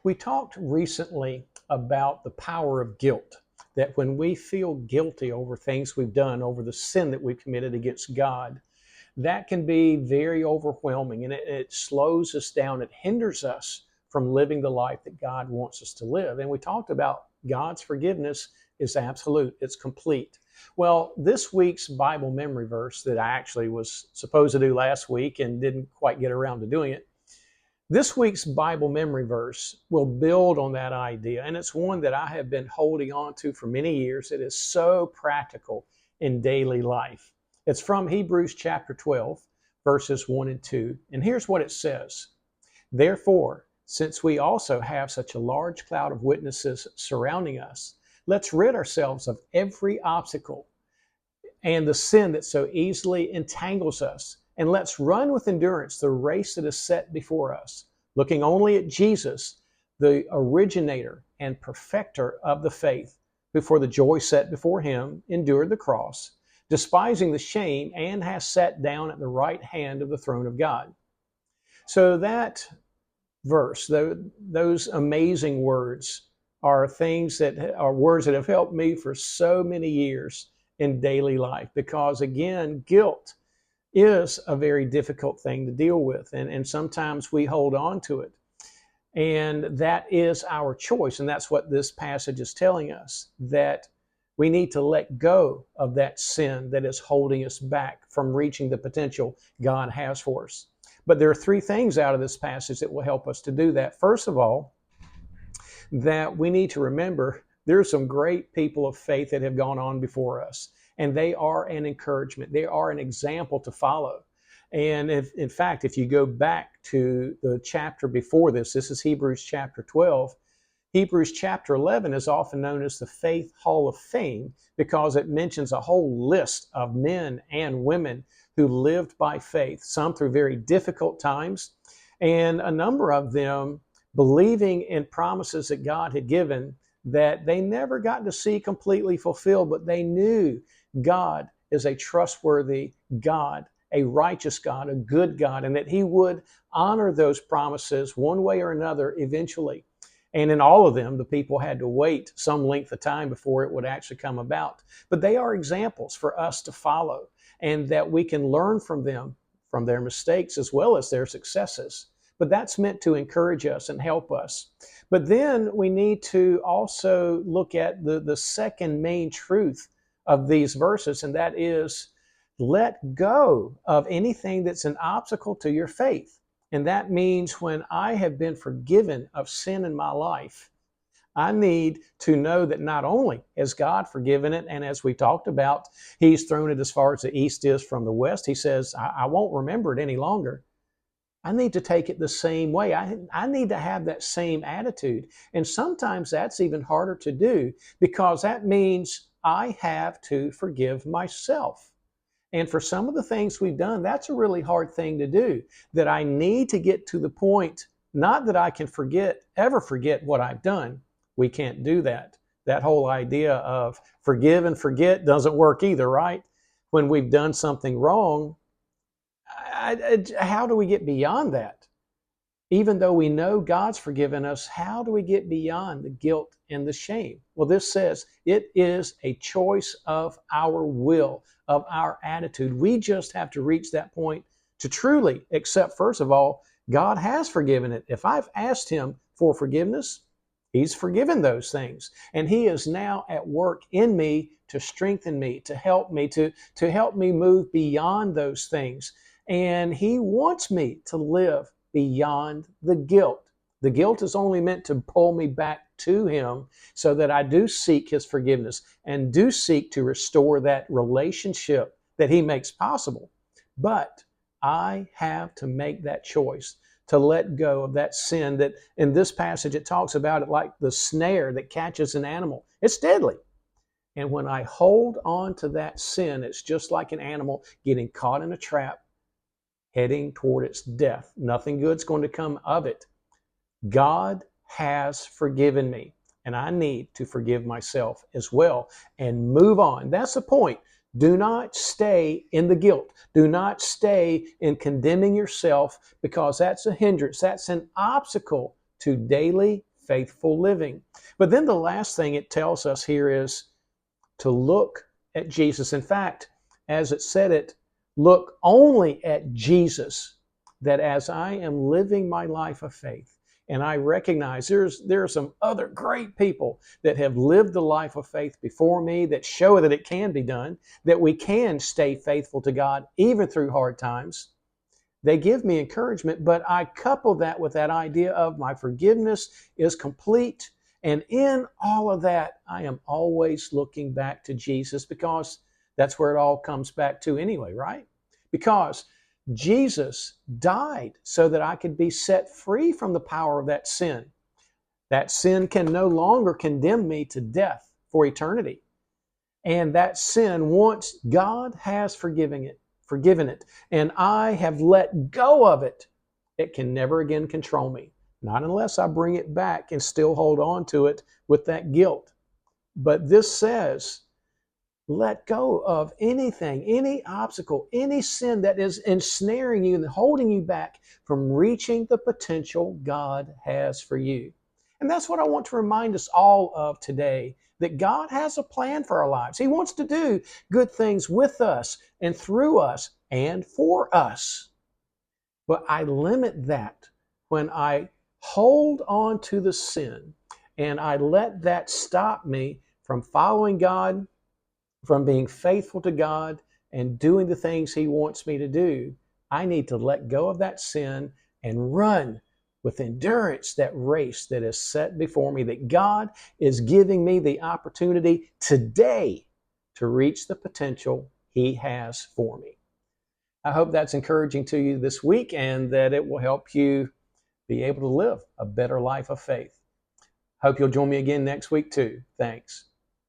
We talked recently about the power of guilt, that when we feel guilty over things we've done, over the sin that we've committed against God, that can be very overwhelming and it slows us down. It hinders us from living the life that God wants us to live. And we talked about God's forgiveness is absolute, it's complete. Well, this week's Bible memory verse that I actually was supposed to do last week and didn't quite get around to doing it, this week's Bible memory verse will build on that idea, and it's one that I have been holding on to for many years. It is so practical in daily life. It's from Hebrews chapter 12, verses 1 and 2, and here's what it says. Therefore, since we also have such a large cloud of witnesses surrounding us, let's rid ourselves of every obstacle and the sin that so easily entangles us. And let's run with endurance the race that is set before us, looking only at Jesus, the originator and perfecter of the faith, who for the joy set before him endured the cross, despising the shame, and has sat down at the right hand of the throne of God. So that verse, those amazing words, are things that are words that have helped me for so many years in daily life, because again, guilt is a very difficult thing to deal with. And sometimes we hold on to it. And that is our choice. And that's what this passage is telling us, that we need to let go of that sin that is holding us back from reaching the potential God has for us. But there are three things out of this passage that will help us to do that. First of all, that we need to remember there are some great people of faith that have gone on before us. And they are an encouragement. They are an example to follow. And in fact, if you go back to the chapter before this is Hebrews chapter 12. Hebrews chapter 11 is often known as the Faith Hall of Fame because it mentions a whole list of men and women who lived by faith, some through very difficult times, and a number of them believing in promises that God had given that they never got to see completely fulfilled, but they knew God is a trustworthy God, a righteous God, a good God, and that he would honor those promises one way or another eventually. And in all of them, the people had to wait some length of time before it would actually come about. But they are examples for us to follow, and that we can learn from them, from their mistakes as well as their successes. But that's meant to encourage us and help us. But then we need to also look at the second main truth of these verses, and that is let go of anything that's an obstacle to your faith. And that means when I have been forgiven of sin in my life, I need to know that not only has God forgiven it, and as we talked about, he's thrown it as far as the east is from the west. He says, I won't remember it any longer. I need to take it the same way. I need to have that same attitude. And sometimes that's even harder to do because that means I have to forgive myself. And for some of the things we've done, that's a really hard thing to do, that I need to get to the point, not that I can ever forget what I've done. We can't do that. That whole idea of forgive and forget doesn't work either, right? When we've done something wrong, how do we get beyond that? Even though we know God's forgiven us, how do we get beyond the guilt and the shame? Well, this says it is a choice of our will, of our attitude. We just have to reach that point to truly accept, first of all, God has forgiven it. If I've asked him for forgiveness, he's forgiven those things. And he is now at work in me to strengthen me, to help me, to help me move beyond those things. And he wants me to live beyond the guilt. The guilt is only meant to pull me back to him so that I do seek his forgiveness and do seek to restore that relationship that he makes possible. But I have to make that choice to let go of that sin that in this passage it talks about it like the snare that catches an animal. It's deadly. And when I hold on to that sin, it's just like an animal getting caught in a trap, heading toward its death. Nothing good's going to come of it. God has forgiven me, and I need to forgive myself as well and move on. That's the point. Do not stay in the guilt. Do not stay in condemning yourself because that's a hindrance. That's an obstacle to daily faithful living. But then the last thing it tells us here is to look at Jesus. In fact, as it said it, look only at Jesus, that as I am living my life of faith, and I recognize there are some other great people that have lived the life of faith before me that show that it can be done, that we can stay faithful to God even through hard times. They give me encouragement, but I couple that with that idea of my forgiveness is complete. And in all of that, I am always looking back to Jesus, because that's where it all comes back to anyway, right? Because Jesus died so that I could be set free from the power of that sin. That sin can no longer condemn me to death for eternity. And that sin, once God has forgiven it, and I have let go of it, it can never again control me. Not unless I bring it back and still hold on to it with that guilt. But this says, let go of anything, any obstacle, any sin that is ensnaring you and holding you back from reaching the potential God has for you. And that's what I want to remind us all of today, that God has a plan for our lives. He wants to do good things with us and through us and for us. But I limit that when I hold on to the sin and I let that stop me from following God, from being faithful to God and doing the things He wants me to do. I need to let go of that sin and run with endurance that race that is set before me, that God is giving me the opportunity today to reach the potential He has for me. I hope that's encouraging to you this week, and that it will help you be able to live a better life of faith. Hope you'll join me again next week too. Thanks.